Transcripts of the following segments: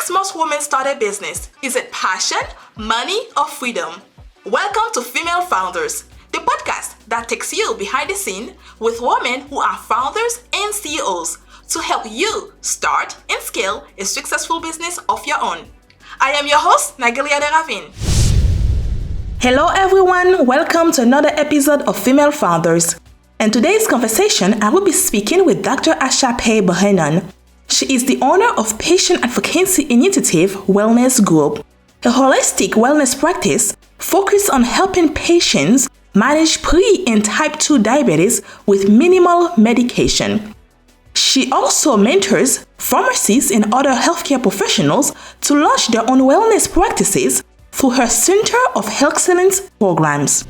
makes most women start a business? Is it passion, money, or freedom? Welcome to Female Founders, the podcast that takes you behind the scene with women who are founders and CEOs to help you start and scale a successful business of your own. I am your host, Nagelia de Ravin. Hello everyone, welcome to another episode of Female Founders. In today's conversation, I will be speaking with Dr. Asha Pai Bohannon. She is the owner of Patient Advocacy Initiative Wellness Group, a holistic wellness practice focused on helping patients manage pre- and type 2 diabetes with minimal medication. She also mentors pharmacists and other healthcare professionals to launch their own wellness practices through her Center of Excellence programs.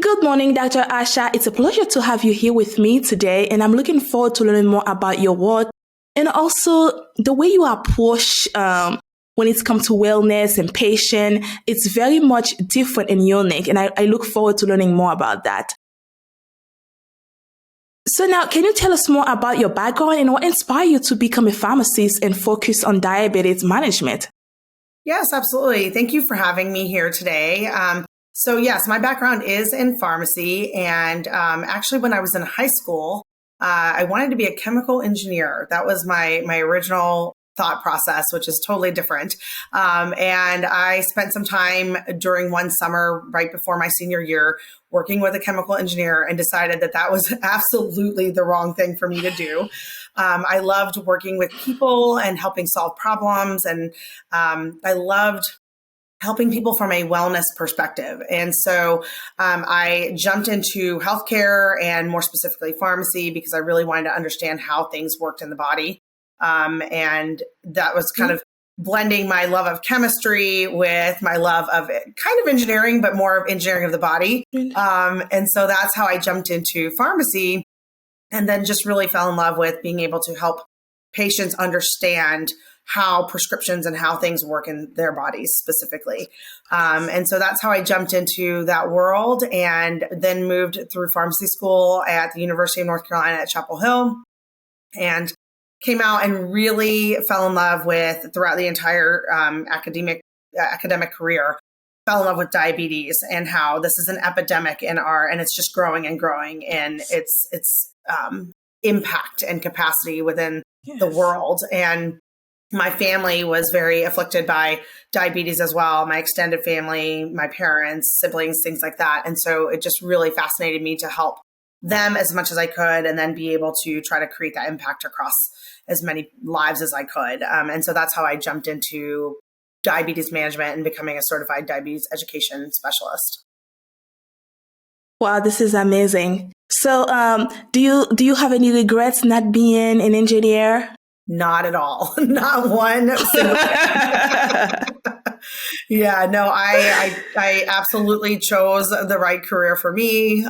Good morning, Dr. Asha. It's a pleasure to have you here with me today, and I'm looking forward to learning more about your work and also the way you approach when it comes to wellness and patient. It's very much different and unique, and I look forward to learning more about that. So now, can you tell us more about your background and what inspired you to become a pharmacist and focus on diabetes management? Yes, absolutely. Thank you for having me here today. So yes, my background is in pharmacy. And actually, when I was in high school, I wanted to be a chemical engineer. That was my original thought process, which is totally different. And I spent some time during one summer right before my senior year working with a chemical engineer and decided that that was absolutely the wrong thing for me to do. I loved working with people and helping solve problems. And I loved helping people from a wellness perspective. And so I jumped into healthcare and more specifically pharmacy because I really wanted to understand how things worked in the body. And that was kind of blending my love of chemistry with my love of kind of engineering, but more of engineering of the body. And so that's how I jumped into pharmacy and then just really fell in love with being able to help patients understand how prescriptions and how things work in their bodies specifically. And so that's how I jumped into that world and then moved through pharmacy school at the University of North Carolina at Chapel Hill and came out and really fell in love with, throughout the entire academic career, fell in love with diabetes and how this is an epidemic and it's just growing and growing in its impact and capacity within the world. And my family was very afflicted by diabetes as well. My extended family, my parents, siblings, things like that. And so it just really fascinated me to help them as much as I could and then be able to try to create that impact across as many lives as I could. And so that's how I jumped into diabetes management and becoming a certified diabetes education specialist. Wow, this is amazing. So do you have any regrets not being an engineer? Not at all. Not one single. Yeah, no, I absolutely chose the right career for me.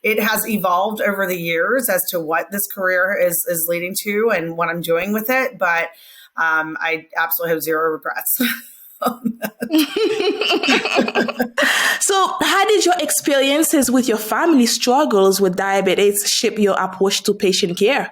It has evolved over the years as to what this career is leading to and what I'm doing with it. But I absolutely have zero regrets. So how did your experiences with your family struggles with diabetes shape your approach to patient care?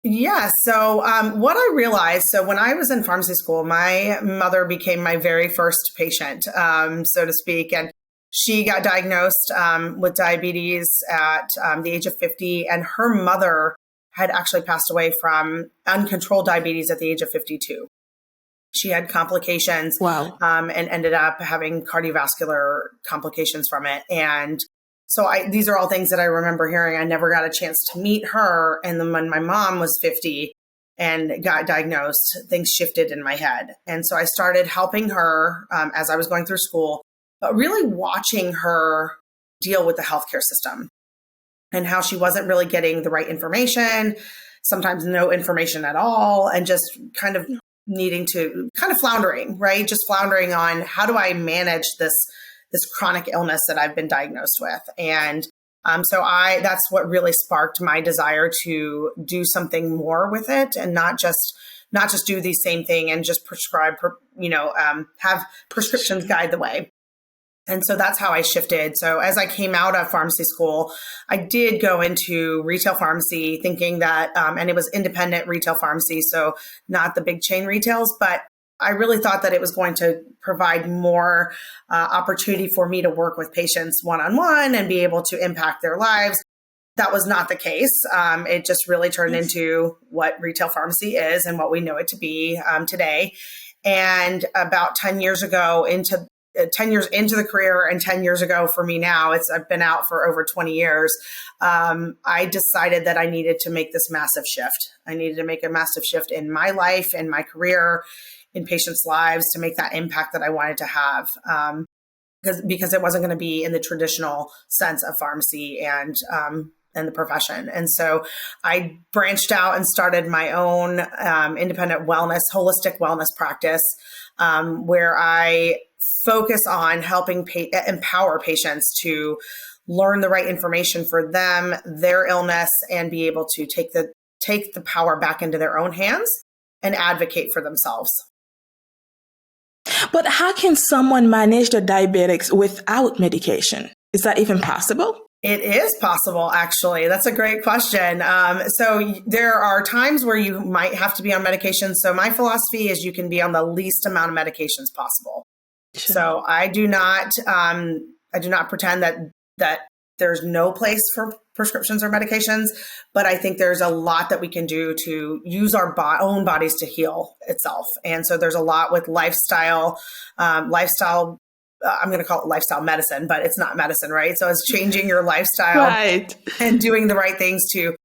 Yeah. So what I realized, so when I was in pharmacy school, my mother became my very first patient, so to speak. And she got diagnosed with diabetes at the age of 50. And her mother had actually passed away from uncontrolled diabetes at the age of 52. She had complications. Wow. And ended up having cardiovascular complications from it. And so these are all things that I remember hearing. I never got a chance to meet her. And then when my mom was 50 and got diagnosed, things shifted in my head. And so I started helping her as I was going through school, but really watching her deal with the healthcare system and how she wasn't really getting the right information, sometimes no information at all, and just kind of needing to floundering, right? Just floundering on how do I manage this chronic illness that I've been diagnosed with. And so that's what really sparked my desire to do something more with it and not just do the same thing and just prescribe, have prescriptions guide the way. And so that's how I shifted. So as I came out of pharmacy school, I did go into retail pharmacy thinking that, and it was independent retail pharmacy, so not the big chain retails, but I really thought that it was going to provide more opportunity for me to work with patients one-on-one and be able to impact their lives. That was not the case. It just really turned into what retail pharmacy is and what we know it to be today. And about 10 years ago, 10 years into the career and 10 years ago for me now, I've been out for over 20 years. I decided that I needed to make this massive shift. I needed to make a massive shift in my life and my career, in patients' lives, to make that impact that I wanted to have. Because it wasn't going to be in the traditional sense of pharmacy and the profession. And so I branched out and started my own independent holistic wellness practice, where I focus on helping empower patients to learn the right information for them, their illness, and be able to take the power back into their own hands and advocate for themselves. But how can someone manage the diabetics without medication? Is that even possible? It is possible, actually. That's a great question. So there are times where you might have to be on medication. So my philosophy is you can be on the least amount of medications possible. Sure. So I do not pretend that there's no place for prescriptions or medications, but I think there's a lot that we can do to use our own bodies to heal itself. And so there's a lot with lifestyle. I'm going to call it lifestyle medicine, but it's not medicine, right? So it's changing your lifestyle right, and doing the right things to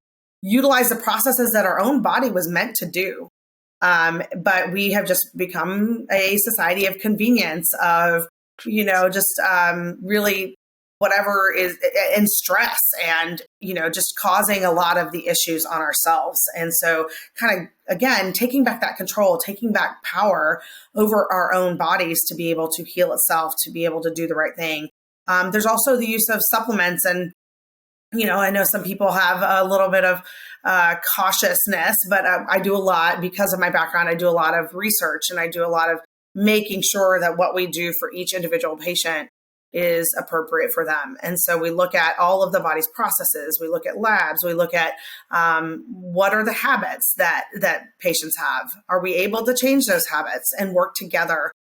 utilize the processes that our own body was meant to do. But we have just become a society of convenience, of, just really whatever is in stress and, just causing a lot of the issues on ourselves. And so kind of, again, taking back that control, taking back power over our own bodies to be able to heal itself, to be able to do the right thing. There's also the use of supplements. And, I know some people have a little bit of cautiousness, but I do a lot because of my background. I do a lot of research and I do a lot of making sure that what we do for each individual patient is appropriate for them. And so we look at all of the body's processes. We look at labs. We look at what are the habits that patients have. Are we able to change those habits and work together?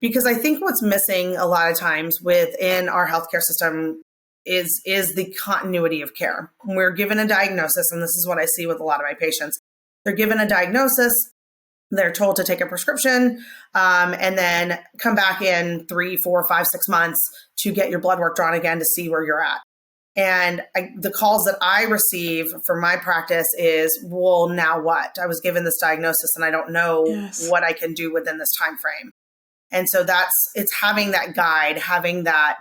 Because I think what's missing a lot of times within our healthcare system is the continuity of care. When we're given a diagnosis, and this is what I see with a lot of my patients, they're given a diagnosis, they're told to take a prescription, and then come back in 3, 4, 5, 6 months to get your blood work drawn again to see where you're at. And the calls that I receive for my practice is, well, now what? I was given this diagnosis and I don't know what I can do within this time frame. And so it's having that guide, having that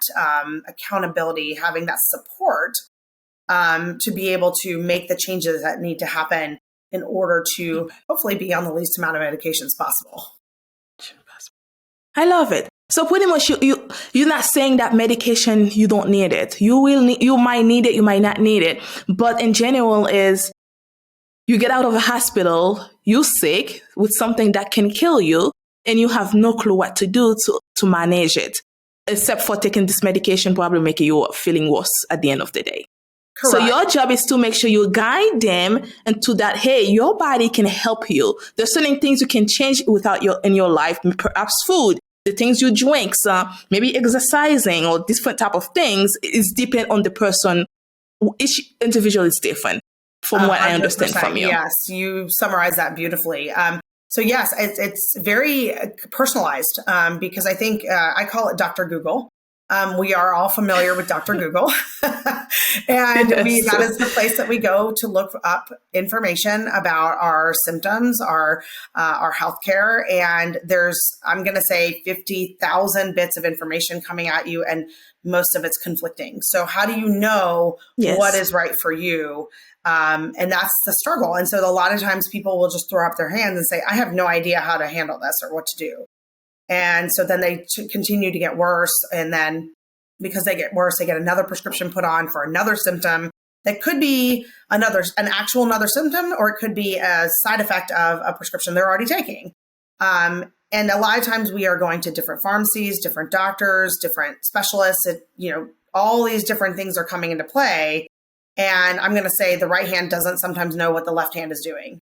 accountability, having that support to be able to make the changes that need to happen in order to hopefully be on the least amount of medications possible. I love it. So pretty much you're not saying that medication, you don't need it. You might need it, you might not need it. But in general is you get out of a hospital, you're sick with something that can kill you, and you have no clue what to do to manage it, except for taking this medication, probably making you feeling worse at the end of the day. Correct. So your job is to make sure you guide them into that, hey, your body can help you. There's certain things you can change in your life, perhaps food, the things you drink, maybe exercising or different type of things is depend on the person. Each individual is different from what I understand from you. Yes, you summarize that beautifully. So yes, it's very personalized because I think I call it Dr. Google. We are all familiar with Dr. Google. And that is the place that we go to look up information about our symptoms, our healthcare. And there's, I'm going to say 50,000 bits of information coming at you, and most of it's conflicting. So how do you know what is right for you? And that's the struggle. And so a lot of times people will just throw up their hands and say, I have no idea how to handle this or what to do. And so then they continue to get worse. And then because they get worse, they get another prescription put on for another symptom that could be another symptom, or it could be a side effect of a prescription they're already taking. And And a lot of times we are going to different pharmacies, different doctors, different specialists, all these different things are coming into play. And I'm going to say the right hand doesn't sometimes know what the left hand is doing.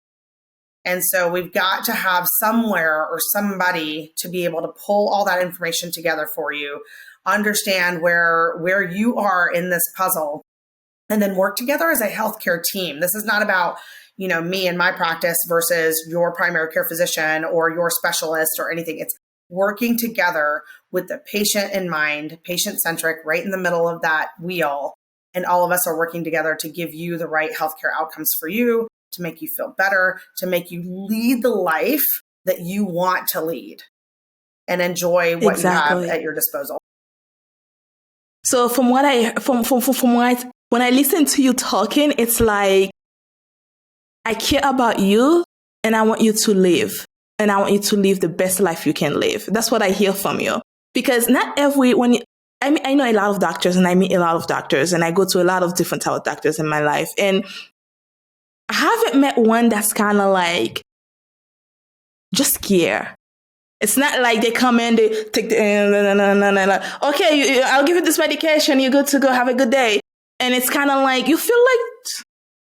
And so we've got to have somewhere or somebody to be able to pull all that information together for you, understand where you are in this puzzle, and then work together as a healthcare team. This is not about, me and my practice versus your primary care physician or your specialist or anything. It's working together with the patient in mind, patient-centric, right in the middle of that wheel. And all of us are working together to give you the right healthcare outcomes for you, to make you feel better, to make you lead the life that you want to lead and enjoy what you have at your disposal. So from when I listen to you talking, it's like, I care about you and I want you to live. And I want you to live the best life you can live. That's what I hear from you. Because not I know a lot of doctors and I meet a lot of doctors and I go to a lot of different type of doctors in my life. And I haven't met one that's kind of like, just care. It's not like they come in, they take okay, I'll give you this medication. You're good to go. Have a good day. And it's kind of like, you feel like,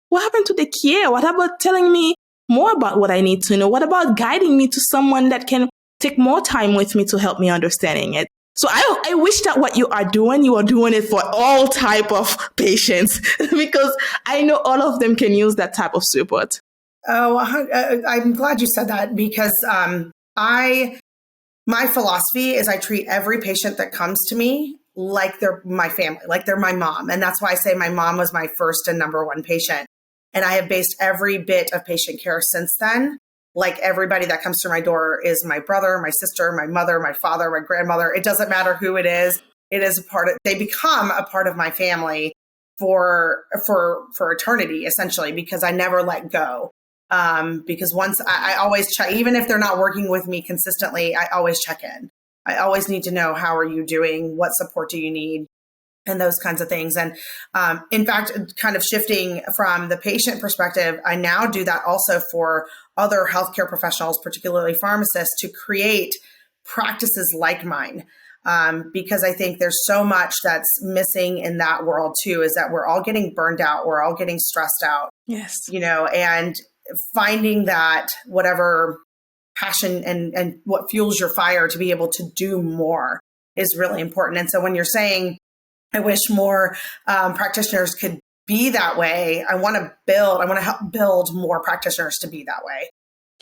what happened to the care? What about telling me more about what I need to know? What about guiding me to someone that can take more time with me to help me understanding it? So I wish that what you are doing it for all type of patients because I know all of them can use that type of support. Oh, I'm glad you said that because my philosophy is I treat every patient that comes to me like they're my family, like they're my mom. And that's why I say my mom was my first and number one patient. And I have based every bit of patient care since then. Like everybody that comes through my door is my brother, my sister, my mother, my father, my grandmother. It doesn't matter who it is. It is they become a part of my family for eternity, essentially, because I never let go. Because once I always check, even if they're not working with me consistently, I always check in. I always need to know, how are you doing? What support do you need? And those kinds of things. And in fact, kind of shifting from the patient perspective, I now do that also for other healthcare professionals, particularly pharmacists, to create practices like mine. Because I think there's so much that's missing in that world too, is that we're all getting burned out. We're all getting stressed out. Yes. And finding that whatever passion and what fuels your fire to be able to do more is really important. And so when you're saying, I wish more practitioners could be that way, I want to help build more practitioners to be that way.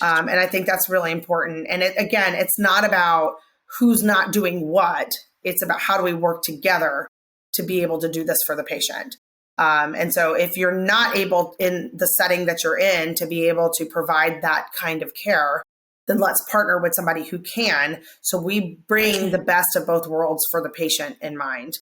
And I think that's really important. And it's not about who's not doing what. It's about how do we work together to be able to do this for the patient. And so if you're not able in the setting that you're in to be able to provide that kind of care, then let's partner with somebody who can. So we bring the best of both worlds for the patient in mind.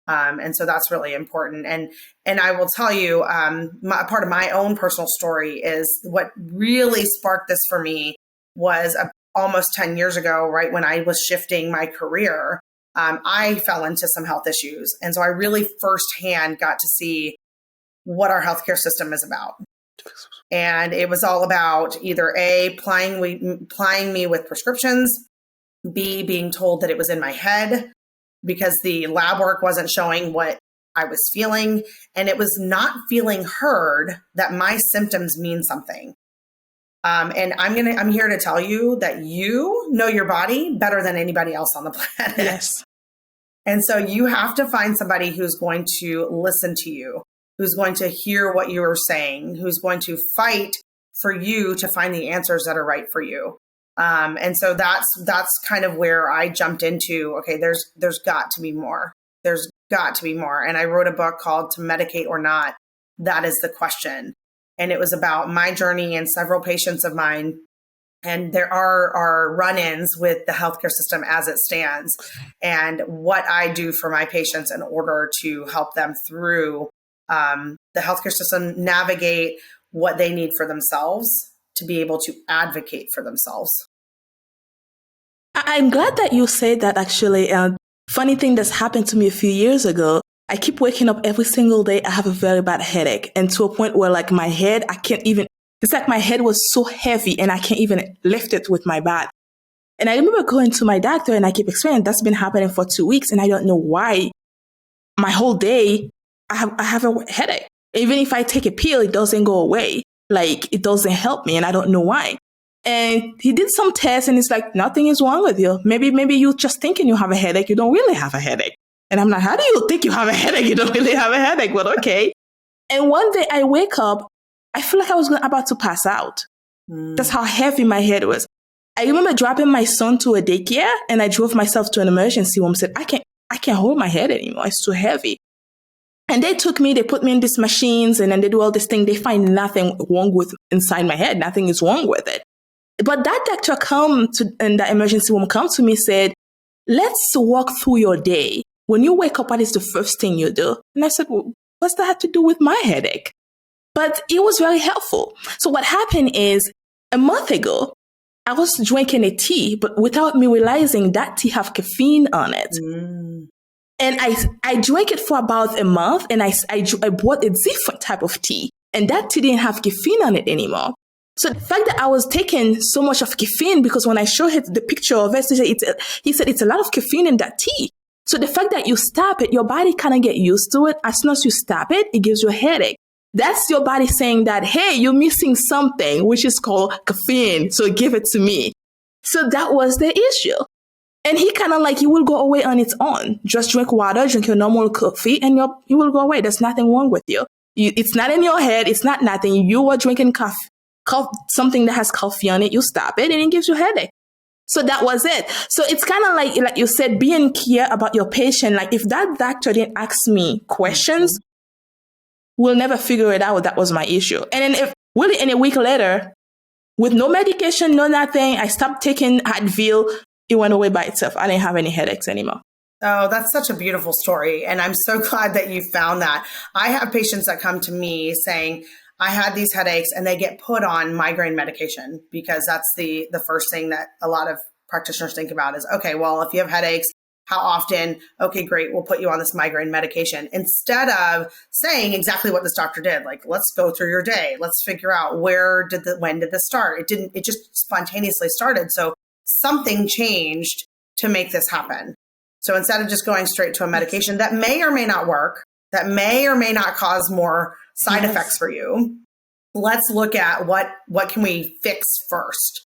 And so that's really important. And I will tell you, part of my own personal story is what really sparked this for me was almost 10 years ago, right when I was shifting my career. I fell into some health issues. And so I really firsthand got to see what our healthcare system is about. And it was all about either A, plying me with prescriptions, B, being told that it was in my head because the lab work wasn't showing what I was feeling. And it was not feeling heard that my symptoms mean something. And I'm here to tell you that you know your body better than anybody else on the planet. Yes. And so you have to find somebody who's going to listen to you, who's going to hear what you're saying, who's going to fight for you to find the answers that are right for you. And so that's kind of where I jumped into, okay, there's got to be more. There's got to be more. And I wrote a book called To Medicate or Not. That is the question. And it was about my journey and several patients of mine. And there are run-ins with the healthcare system as it stands and what I do for my patients in order to help them through the healthcare system, navigate what they need for themselves to be able to advocate for themselves. I'm glad that you said that, actually. Funny thing that's happened to me a few years ago. I keep waking up every single day. I have a very bad headache, and to a point where like my head, it's like my head was so heavy and I can't even lift it with my back. And I remember going to my doctor and I keep explaining that's been happening for 2 weeks and I don't know why. My whole day, I have a headache. Even if I take a pill, it doesn't go away. Like, it doesn't help me and I don't know why. And he did some tests and it's like, nothing is wrong with you. Maybe you're just thinking you have a headache. You don't really have a headache. And I'm like, how do you think you have a headache? You don't really have a headache. But okay. And one day I wake up, I feel like I was about to pass out. That's how heavy my head was. I remember dropping my son to a daycare and I drove myself to an emergency room and said, I can't hold my head anymore. It's too heavy. And they took me, they put me in these machines and then they do all this thing. They find nothing wrong with inside my head. Nothing is wrong with it. But that doctor in the emergency room come to me, said, let's walk through your day. When you wake up, what is the first thing you do? And I said, well, what's that have to do with my headache? But it was very helpful. So what happened is a month ago, I was drinking a tea, but without me realizing that tea have caffeine on it. And I drank it for about a month and I bought a different type of tea and that tea didn't have caffeine on it anymore. So the fact that I was taking so much of caffeine, because when I showed him the picture of it, he said it's a lot of caffeine in that tea. So the fact that you stop it, your body kind of get used to it. As soon as you stop it, it gives you a headache. That's your body saying that, hey, you're missing something, which is called caffeine. So give it to me. So that was the issue. And he kind of like, it will go away on its own. Just drink water, drink your normal coffee, and you will go away. There's nothing wrong with you. It's not in your head. It's not nothing. You are drinking something that has coffee on it. You stop it, and it gives you a headache. So that was it. So it's kind of like you said, being clear about your patient. Like if that doctor didn't ask me questions, we'll never figure it out. That was my issue. And then if really in a week later, with no medication, no nothing, I stopped taking Advil. It went away by itself. I didn't have any headaches anymore. Oh, that's such a beautiful story. And I'm so glad that you found that. I have patients that come to me saying, I had these headaches, and they get put on migraine medication because that's the first thing that a lot of practitioners think about is, okay, well, if you have headaches, how often? Okay, great. We'll put you on this migraine medication instead of saying exactly what this doctor did. Like, let's go through your day. Let's figure out when did this start? It just spontaneously started. So something changed to make this happen. So instead of just going straight to a medication that may or may not work, that may or may not cause more side effects for you, let's look at what can we fix first.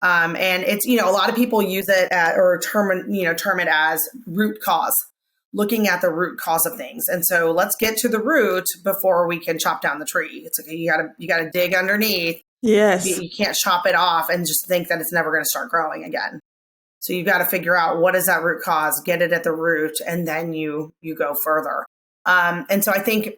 And it's, a lot of people use it term it as root cause, looking at the root cause of things. And so let's get to the root before we can chop down the tree. It's okay. You gotta dig underneath. Yes. You can't chop it off and just think that it's never going to start growing again. So you've got to figure out what is that root cause, get it at the root, and then you go further. And so I think,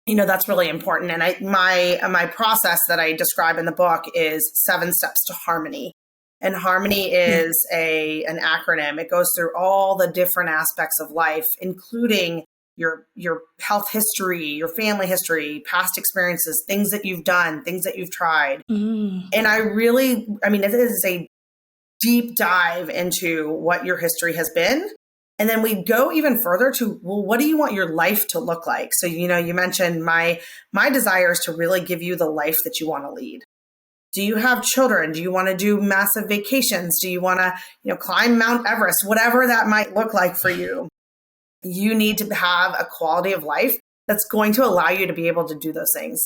that's really important. And my process that I describe in the book is 7 steps to harmony. And harmony is an acronym. It goes through all the different aspects of life, including your health history, your family history, past experiences, things that you've done, things that you've tried. And it is a deep dive into what your history has been. And then we go even further to, well, what do you want your life to look like? So, you mentioned my desire is to really give you the life that you want to lead. Do you have children? Do you want to do massive vacations? Do you want to, climb Mount Everest? Whatever that might look like for you. You need to have a quality of life that's going to allow you to be able to do those things.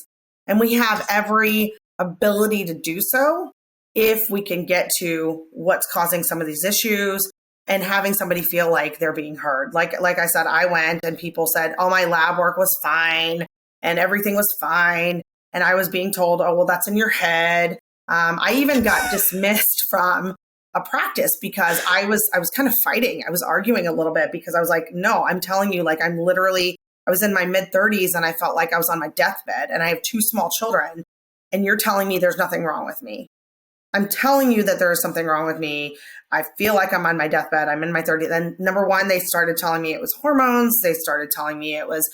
And we have every ability to do so if we can get to what's causing some of these issues and having somebody feel like they're being heard. Like I said, I went and people said, oh, my lab work was fine and everything was fine. And I was being told, oh, well, that's in your head. I even got dismissed from a practice because I was kind of fighting. I was arguing a little bit because I was like, no, I'm telling you, like, I was in my mid-30s and I felt like I was on my deathbed and I have 2 small children and you're telling me there's nothing wrong with me. I'm telling you that there is something wrong with me. I feel like I'm on my deathbed. I'm in my 30s. Then number 1, they started telling me it was hormones. They started telling me I was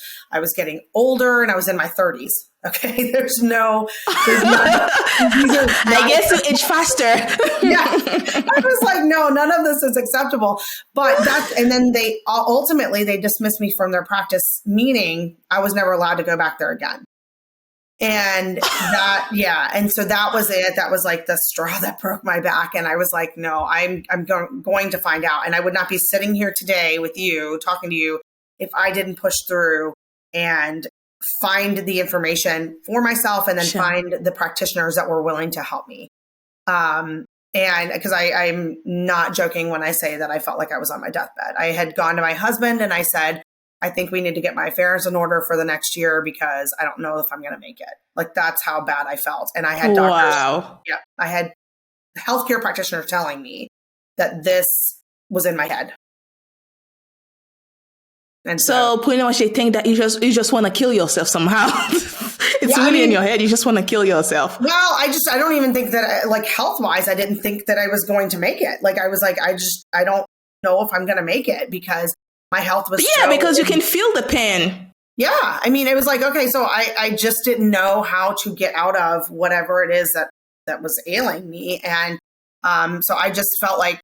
getting older and I was in my 30s. Okay. There's not, I guess you age faster. Yeah. I was like, no, none of this is acceptable. But and then they ultimately dismissed me from their practice, meaning I was never allowed to go back there again. And and so that was it. That was like the straw that broke my back. And I was like, no, I'm going to find out. And I would not be sitting here today with you, talking to you, if I didn't push through and find the information for myself and then find the practitioners that were willing to help me. And because I'm not joking when I say that I felt like I was on my deathbed. I had gone to my husband and I said, I think we need to get my affairs in order for the next year because I don't know if I'm going to make it. Like, that's how bad I felt. And I had doctors. Wow. Yeah. I had healthcare practitioners telling me that this was in my head. And so pretty much they think that you just want to kill yourself somehow. It's really in your head. You just want to kill yourself. Well, I don't even think that, like, health-wise, I didn't think that I was going to make it. Like, I was like, I don't know if I'm going to make it because my health was because you can feel the pain. Yeah. I mean, it was like, okay, so I just didn't know how to get out of whatever it is that was ailing me. And so I just felt like,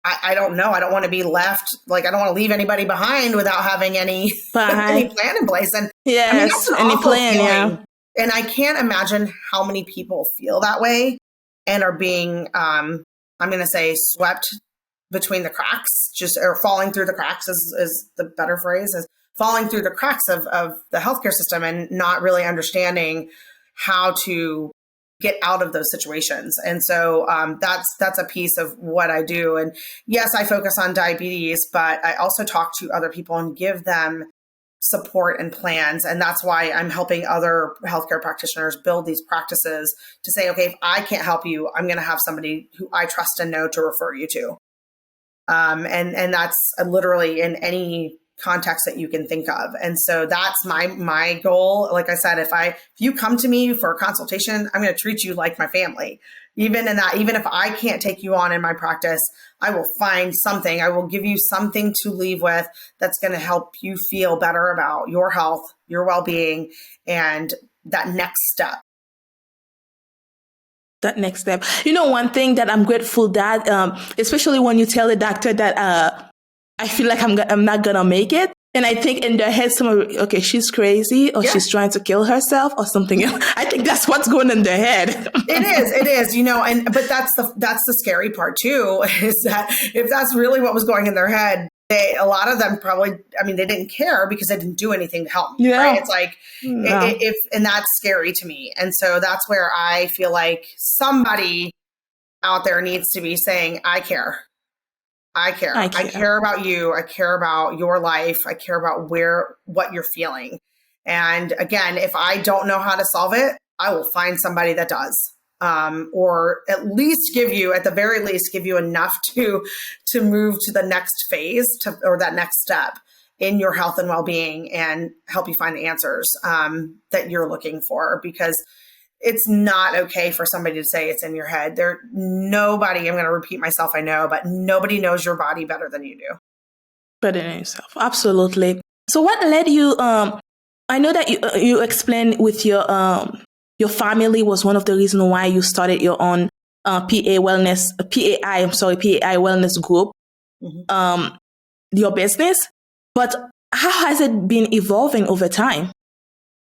I don't know. I don't want to be left. Like, I don't want to leave anybody behind without having any plan in place. And yes, any plan. Feeling. Yeah. And I can't imagine how many people feel that way and are being, I'm going to say, swept between the cracks, or falling through the cracks is the better phrase, is falling through the cracks of the healthcare system and not really understanding how to get out of those situations. And so that's a piece of what I do. And yes, I focus on diabetes, but I also talk to other people and give them support and plans. And that's why I'm helping other healthcare practitioners build these practices to say, okay, if I can't help you, I'm going to have somebody who I trust and know to refer you to. And that's literally in any context that you can think of. And so that's my goal. Like I said, if you come to me for a consultation, I'm going to treat you like my family. Even if I can't take you on in my practice, I will find something. I will give you something to leave with that's going to help you feel better about your health, your well-being, and that next step. That next step. You know, one thing that I'm grateful that, especially when you tell the doctor that I feel like I'm not gonna make it, and I think in their head, okay, she's crazy, or she's trying to kill herself, or something else. I think that's what's going in their head. It is, you know, but that's the scary part too, is that if that's really what was going in their head, a lot of them probably, I mean, they didn't care because they didn't do anything to help me. Yeah. Right? It's like, and that's scary to me. And so that's where I feel like somebody out there needs to be saying, I care. I care about you. I care about your life. I care about what you're feeling. And again, if I don't know how to solve it, I will find somebody that does. Or at the very least, give you enough to move to the next phase or that next step in your health and well-being and help you find the answers that you're looking for, because it's not okay for somebody to say it's in your head. Nobody, I'm going to repeat myself, I know, but nobody knows your body better than you do. Better than yourself. Absolutely. So what led you, I know that you explained with your family was one of the reasons why you started your own PAI Wellness Group, your business, but how has it been evolving over time?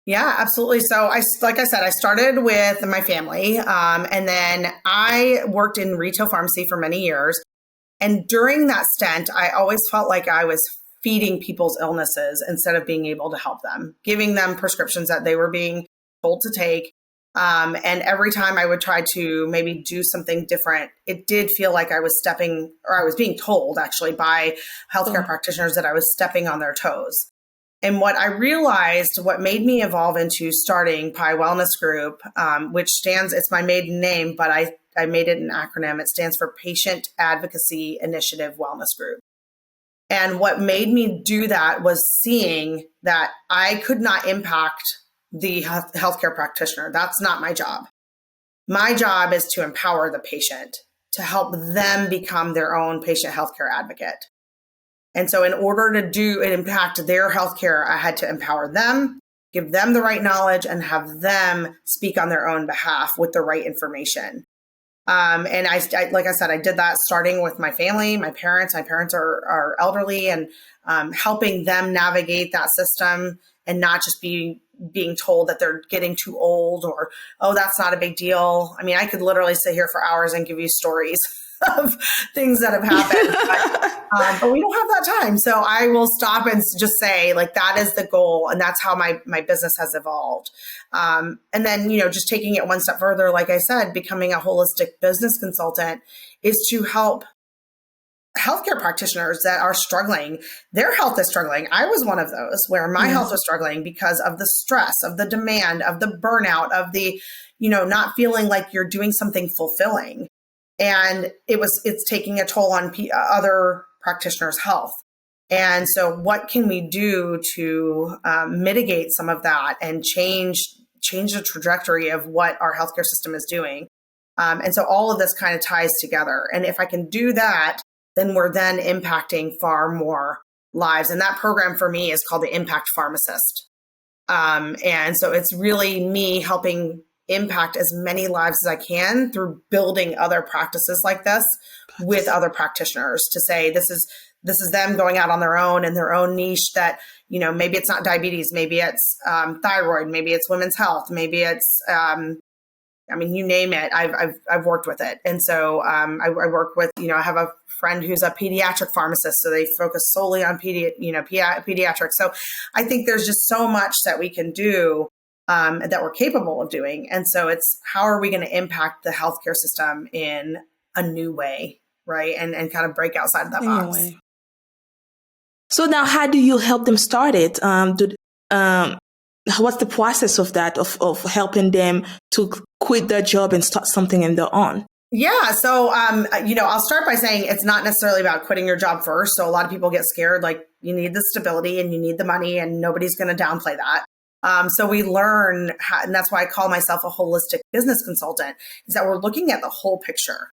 Yeah, absolutely. So like I said, I started with my family, and then I worked in retail pharmacy for many years. And during that stint, I always felt like I was feeding people's illnesses instead of being able to help them, giving them prescriptions that they were being told to take. And every time I would try to maybe do something different, it did feel like I was being told actually by healthcare practitioners that I was stepping on their toes. And what I realized, what made me evolve into starting PAI Wellness Group, which it's my maiden name, but I made it an acronym. It stands for Patient Advocacy Initiative Wellness Group. And what made me do that was seeing that I could not impact the healthcare practitioner. That's not my job. My job is to empower the patient, to help them become their own patient healthcare advocate. And so in order to impact their healthcare, I had to empower them, give them the right knowledge, and have them speak on their own behalf with the right information. And I like I said, I did that starting with my family, my parents. My parents are elderly, and helping them navigate that system and not just be being told that they're getting too old or, oh, that's not a big deal. I mean, I could literally sit here for hours and give you stories of things that have happened, but we don't have that time. So I will stop and just say, like, that is the goal. And that's how my business has evolved. And then, just taking it one step further, like I said, becoming a holistic business consultant is to help healthcare practitioners that are struggling. Their health is struggling. I was one of those where my health was struggling because of the stress, of the demand, of the burnout, of the, not feeling like you're doing something fulfilling. And it's taking a toll on other practitioners' health. And so what can we do to mitigate some of that and change the trajectory of what our healthcare system is doing? And so all of this kind of ties together. And if I can do that, then we're then impacting far more lives. And that program for me is called the Impact Pharmacist. And so it's really me helping impact as many lives as I can through building other practices like this with other practitioners to say, this is them going out on their own in their own niche that, maybe it's not diabetes, maybe it's thyroid, maybe it's women's health, maybe it's, you name it, I've worked with it. And so I work with, I have a friend who's a pediatric pharmacist, so they focus solely on pediatrics. So I think there's just so much that we can do that we're capable of doing. And so it's how are we going to impact the healthcare system in a new way, right? And kind of break outside of that box. Anyway. So now how do you help them start it? What's the process of that, of helping them to quit their job and start something in their own? Yeah. So, I'll start by saying it's not necessarily about quitting your job first. So a lot of people get scared, like you need the stability and you need the money and nobody's going to downplay that. So we learn and that's why I call myself a holistic business consultant, is that we're looking at the whole picture.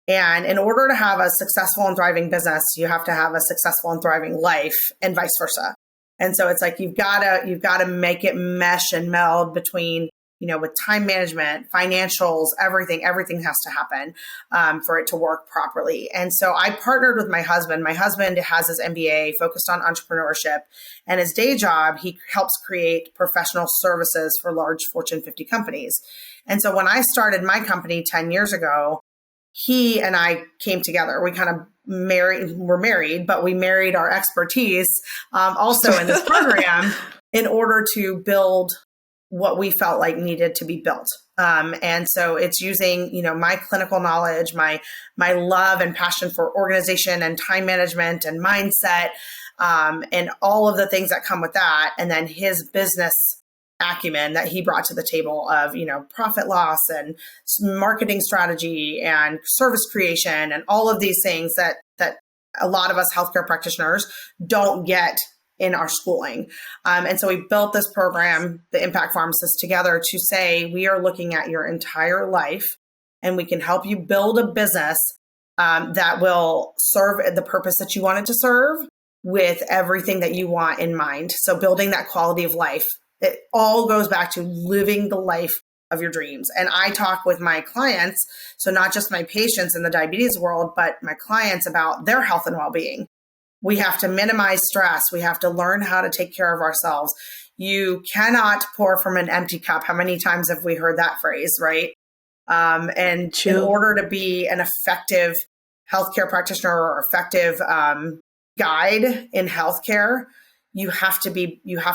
And in order to have a successful and thriving business, you have to have a successful and thriving life and vice versa. And so it's like, you've got to make it mesh and meld between, with time management, financials, everything has to happen for it to work properly. And so I partnered with my husband. My husband has his MBA focused on entrepreneurship, and his day job, he helps create professional services for large Fortune 50 companies. And so when I started my company 10 years ago, he and I came together. We kind of we're married, but we married our expertise also in this program in order to build what we felt like needed to be built. And so it's using, my clinical knowledge, my love and passion for organization and time management and mindset, and all of the things that come with that. And then his business acumen that he brought to the table of, profit loss and marketing strategy and service creation and all of these things that a lot of us healthcare practitioners don't get in our schooling. And so we built this program, the Impact Pharmacist, together to say, we are looking at your entire life and we can help you build a business that will serve the purpose that you want it to serve with everything that you want in mind. So building that quality of life. It all goes back to living the life of your dreams. And I talk with my clients, so not just my patients in the diabetes world, but my clients about their health and well-being. We have to minimize stress. We have to learn how to take care of ourselves. You cannot pour from an empty cup. How many times have we heard that phrase, right? And in order to be an effective healthcare practitioner or effective guide in healthcare, you have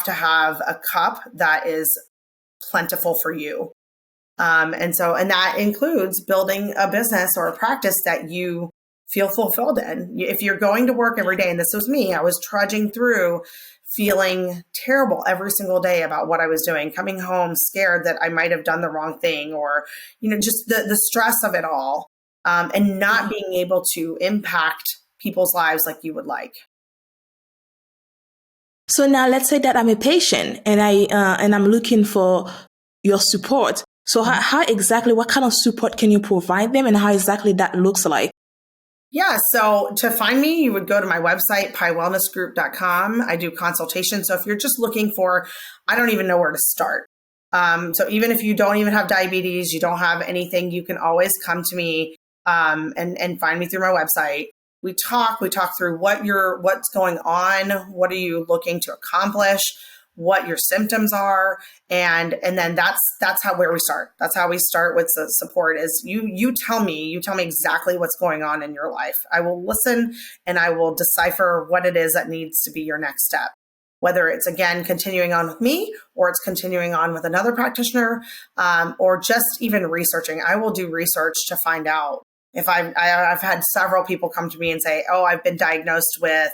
to have a cup that is plentiful for you. And that includes building a business or a practice that you feel fulfilled in. If you're going to work every day, and this was me, I was trudging through feeling terrible every single day about what I was doing, coming home scared that I might have done the wrong thing, or, just the stress of it all, and not being able to impact people's lives like you would like. So now let's say that I'm a patient and I'm looking for your support. So how exactly, what kind of support can you provide them and how exactly that looks like? Yeah. So to find me, you would go to my website, PAIWellnessGroup.com. I do consultations. So if you're just looking for, I don't even know where to start. So even if you don't even have diabetes, you don't have anything, you can always come to me and find me through my website. We talk through what's going on. What are you looking to accomplish? what your symptoms are. And then that's where we start. That's how we start with the support is you tell me exactly what's going on in your life. I will listen and I will decipher what it is that needs to be your next step. Whether it's, again, continuing on with me or it's continuing on with another practitioner, or just even researching. I will do research to find out if I've had several people come to me and say, oh, I've been diagnosed with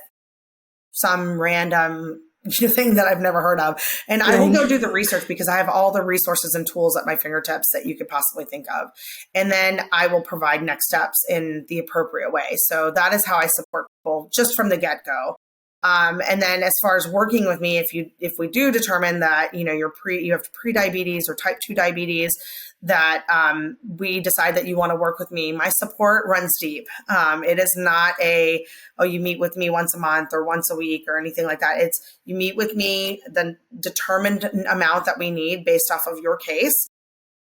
some random thing that I've never heard of. And I will go do the research because I have all the resources and tools at my fingertips that you could possibly think of. And then I will provide next steps in the appropriate way. So that is how I support people just from the get-go. And then as far as working with me, if we do determine that, you have pre-diabetes or type 2 diabetes, that we decide that you want to work with me, my support runs deep. It is not you meet with me once a month or once a week or anything like that. It's you meet with me, the determined amount that we need based off of your case.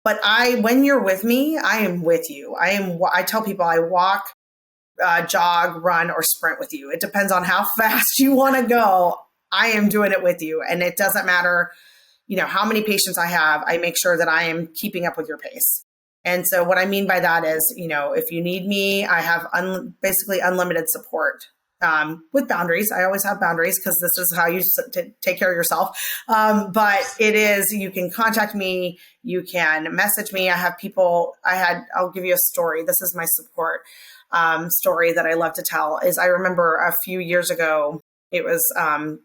But when you're with me, I am with you. I tell people I walk, jog, run, or sprint with you. It depends on how fast you want to go. I am doing it with you. And it doesn't matter, how many patients I have. I make sure that I am keeping up with your pace. And so what I mean by that is, if you need me, I have basically unlimited support with boundaries. I always have boundaries because this is how you take care of yourself. But it is, you can contact me, you can message me. I have people, I'll give you a story. This is my support story that I love to tell is I remember a few years ago, it was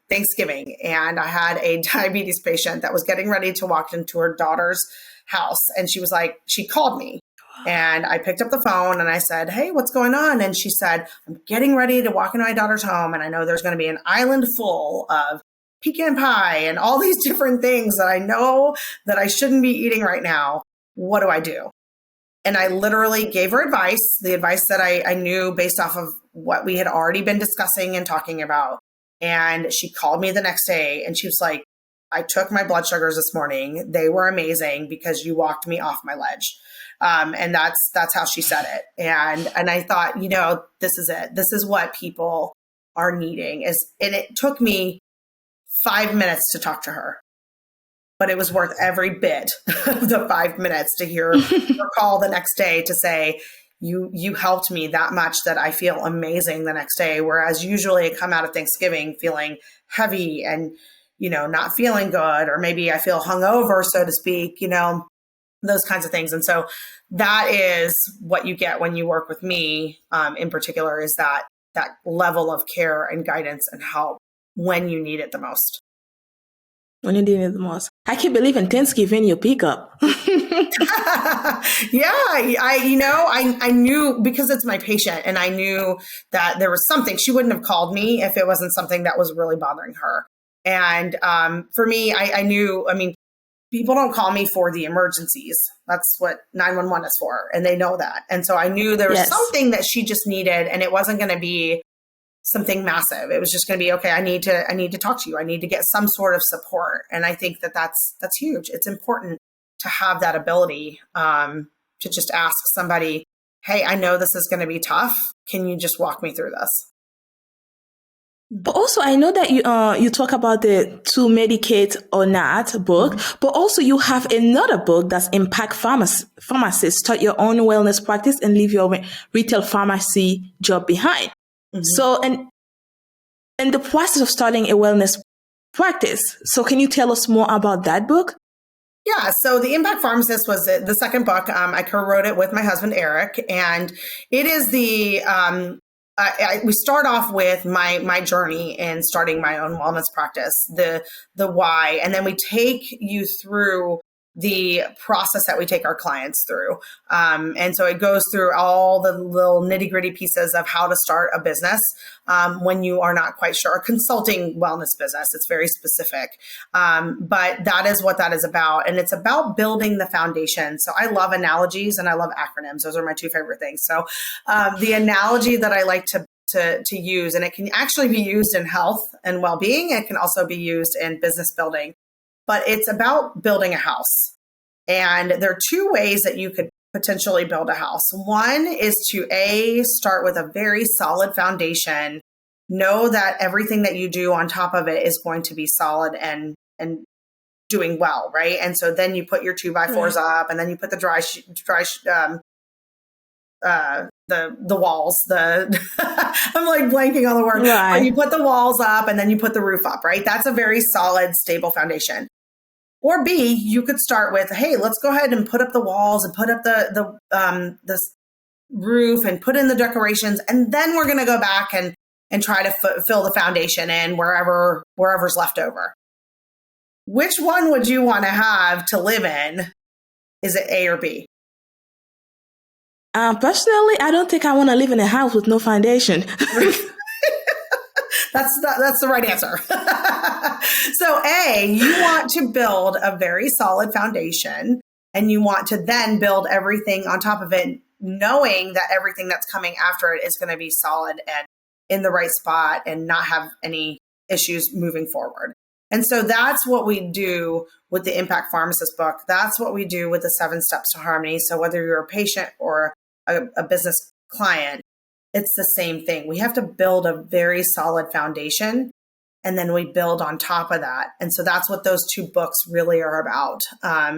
Thanksgiving, and I had a diabetes patient that was getting ready to walk into her daughter's house. And she called me and I picked up the phone and I said, hey, what's going on? And she said, I'm getting ready to walk into my daughter's home. And I know there's going to be an island full of pecan pie and all these different things that I know that I shouldn't be eating right now. What do I do? And I literally gave her the advice that I knew based off of what we had already been discussing and talking about. And she called me the next day and she was like, I took my blood sugars this morning. They were amazing because you walked me off my ledge. And that's how she said it. And I thought, this is it. This is what people are needing and it took me 5 minutes to talk to her. But it was worth every bit of the 5 minutes to hear her call the next day to say, you helped me that much that I feel amazing the next day. Whereas usually I come out of Thanksgiving feeling heavy and, not feeling good, or maybe I feel hungover, so to speak, those kinds of things. And so that is what you get when you work with me in particular is that level of care and guidance and help when you need it the most. When you need it the most. I can't believe in Thanksgiving you pick up. Yeah, I knew because it's my patient and I knew that there was something. She wouldn't have called me if it wasn't something that was really bothering her. And for me, I knew, people don't call me for the emergencies. That's what 911 is for. And they know that. And so I knew there was something that she just needed and it wasn't going to be something massive. It was just going to be, okay, I need to talk to you. I need to get some sort of support. And I think that's huge. It's important to have that ability to just ask somebody, hey, I know this is going to be tough. Can you just walk me through this? But also, I know that you talk about the To Medicate or Not book, but also you have another book that's Impact Pharmacists, Start Your Own Wellness Practice and Leave Your Retail Pharmacy Job Behind. Mm-hmm. So, and the process of starting a wellness practice. So can you tell us more about that book? Yeah. So The Impact Pharmacist was the second book. I co-wrote it with my husband, Eric, and it is we start off with my journey in starting my own wellness practice, the why, and then we take you through the process that we take our clients through. And so it goes through all the little nitty-gritty pieces of how to start a business when you are not quite sure. A consulting wellness business, it's very specific. But that is what that is about. And it's about building the foundation. So I love analogies and I love acronyms. Those are my two favorite things. So the analogy that I like to use, and it can actually be used in health and well-being. It can also be used in business building. But it's about building a house. And there are two ways that you could potentially build a house. One is to start with a very solid foundation. Know that everything that you do on top of it is going to be solid and and doing well, right? And so then you put your 2x4s up, and then you put the the walls, I'm like blanking on the word. Right. But you put the walls up, and then you put the roof up, right? That's a very solid, stable foundation. Or B, you could start with, hey, let's go ahead and put up the walls and put up the roof and put in the decorations, and then we're going to go back and try to fill the foundation in wherever's left over. Which one would you want to have to live in? Is it A or B? Personally, I don't think I want to live in a house with no foundation. That's the right answer. So A, you want to build a very solid foundation, and you want to then build everything on top of it, knowing that everything that's coming after it is going to be solid and in the right spot and not have any issues moving forward. And so that's what we do with the Impact Pharmacist book. That's what we do with the 7 Steps to Harmony. So whether you're a patient or a business client, it's the same thing. We have to build a very solid foundation, and then we build on top of that. And so that's what those 2 books really are about.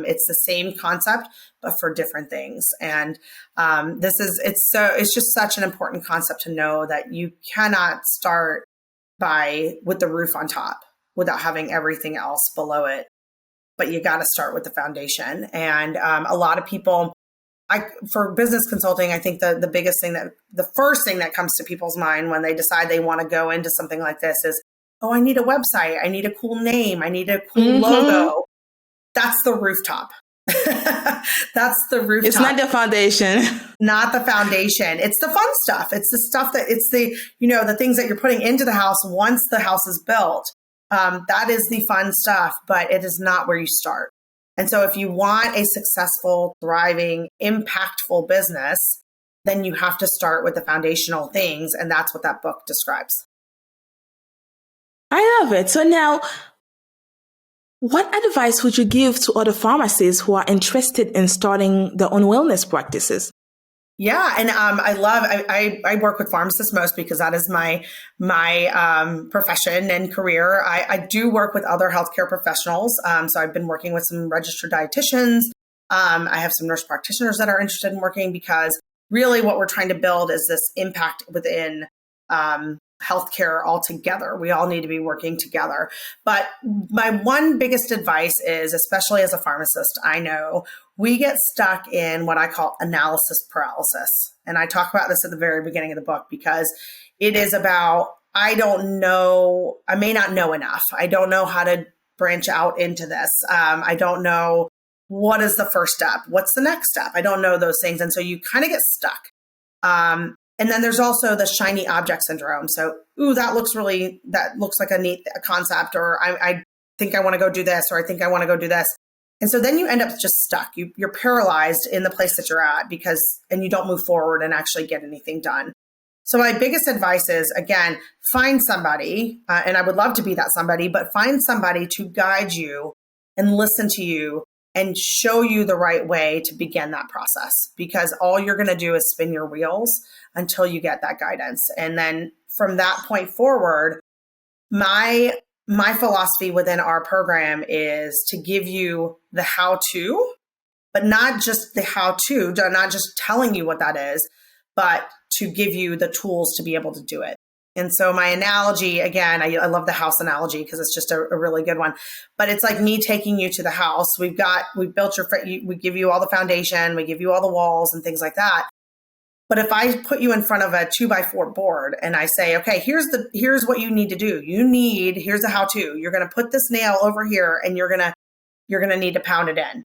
It's the same concept, but for different things. And it's just such an important concept to know that you cannot start with the roof on top without having everything else below it. But you got to start with the foundation. And a lot of people, for business consulting, I think the first thing that comes to people's mind when they decide they want to go into something like this is, oh, I need a website. I need a cool name. I need a cool logo. That's the rooftop. That's the rooftop. It's not the foundation. Not the foundation. It's the fun stuff. It's the stuff the things that you're putting into the house once the house is built. That is the fun stuff, but it is not where you start. And so if you want a successful, thriving, impactful business, then you have to start with the foundational things. And that's what that book describes. I love it. So now, what advice would you give to other pharmacists who are interested in starting their own wellness practices? Yeah. And I work with pharmacists most because that is my profession and career. I do work with other healthcare professionals. So I've been working with some registered dietitians. I have some nurse practitioners that are interested in working, because really what we're trying to build is this impact within healthcare altogether. We all need to be working together. But my one biggest advice is, especially as a pharmacist, I know we get stuck in what I call analysis paralysis. And I talk about this at the very beginning of the book, because it is about, I may not know enough. I don't know how to branch out into this. I don't know what is the first step. What's the next step? I don't know those things. And so you kind of get stuck. And then there's also the shiny object syndrome. So, that looks like a neat concept, or I think I want to go do this, or I think I want to go do this. And so then you end up just stuck. You're paralyzed in the place that you're at, and you don't move forward and actually get anything done. So my biggest advice is, again, find somebody, and I would love to be that somebody, but find somebody to guide you and listen to you and show you the right way to begin that process, because all you're going to do is spin your wheels until you get that guidance. And then from that point forward, my philosophy within our program is to give you the how-to, but not just the how-to, not just telling you what that is, but to give you the tools to be able to do it. And so my analogy, again, I love the house analogy because it's just a really good one, but it's like me taking you to the house. We give you all the foundation, we give you all the walls and things like that. But if I put you in front of a 2x4 board and I say, okay, here's what you need to do. Here's the how-to. You're going to put this nail over here, and you're going to need to pound it in.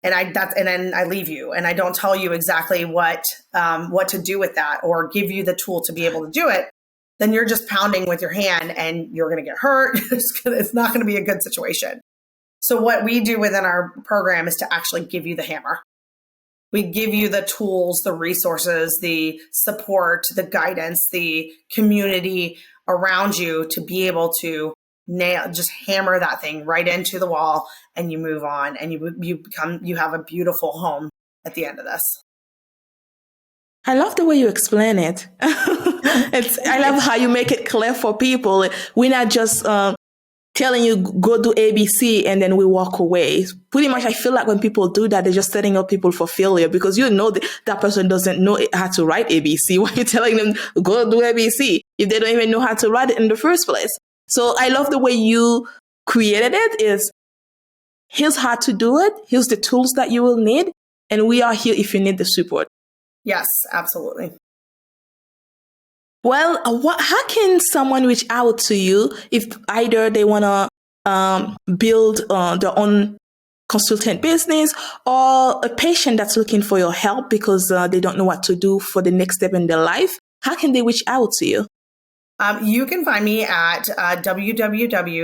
And then I leave you, and I don't tell you exactly what to do with that, or give you the tool to be able to do it. Then you're just pounding with your hand, and you're going to get hurt. It's not going to be a good situation. So what we do within our program is to actually give you the hammer. We give you the tools, the resources, the support, the guidance, the community around you to be able to just hammer that thing right into the wall, and you move on, and you have a beautiful home at the end of this. I love the way you explain it. I love how you make it clear for people. We're not just telling you go do ABC and then we walk away. Pretty much I feel like when people do that, they're just setting up people for failure because that person doesn't know how to write ABC. Why are you telling them go do ABC if they don't even know how to write it in the first place? So I love the way you created it. Is here's how to do it. Here's the tools that you will need. And we are here if you need the support. Yes, absolutely. Well, how can someone reach out to you if either they want to build their own consultant business or a patient that's looking for your help because they don't know what to do for the next step in their life? How can they reach out to you? You can find me at www.PAI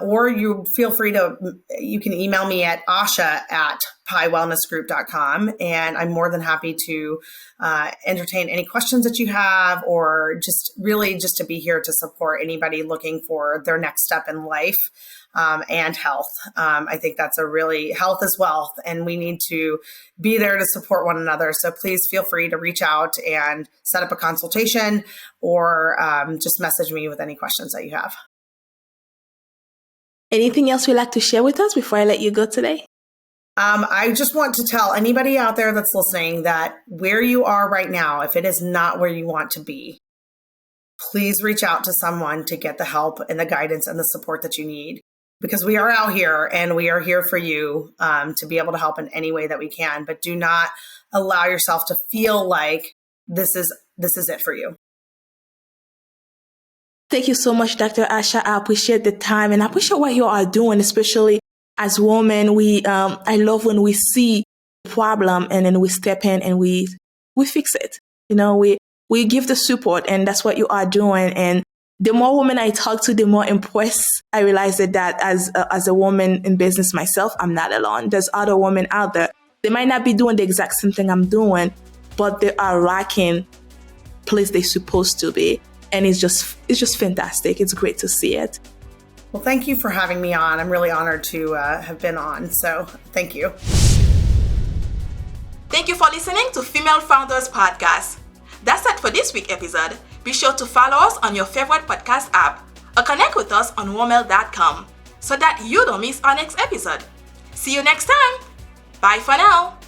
or you can email me at asha@PAIWellnessGroup.com. And I'm more than happy to entertain any questions that you have, or just to be here to support anybody looking for their next step in life and health. I think that's health is wealth, and we need to be there to support one another. So please feel free to reach out and set up a consultation, or just message me with any questions that you have. Anything else you'd like to share with us before I let you go today? I just want to tell anybody out there that's listening that where you are right now, if it is not where you want to be, please reach out to someone to get the help and the guidance and the support that you need, because we are out here and we are here for you to be able to help in any way that we can. But do not allow yourself to feel like this is it for you. Thank you so much, Dr. Asha. I appreciate the time and I appreciate what you are doing, especially as women. I love when we see the problem and then we step in and we fix it. We give the support, and that's what you are doing. And the more women I talk to, the more impressed I realize that as a woman in business myself, I'm not alone. There's other women out there. They might not be doing the exact same thing I'm doing, but they are rocking place they're supposed to be. And it's just fantastic. It's great to see it. Well, thank you for having me on. I'm really honored to have been on. So thank you. Thank you for listening to Female Founders Podcast. That's it for this week's episode. Be sure to follow us on your favorite podcast app or connect with us on womel.com so that you don't miss our next episode. See you next time. Bye for now.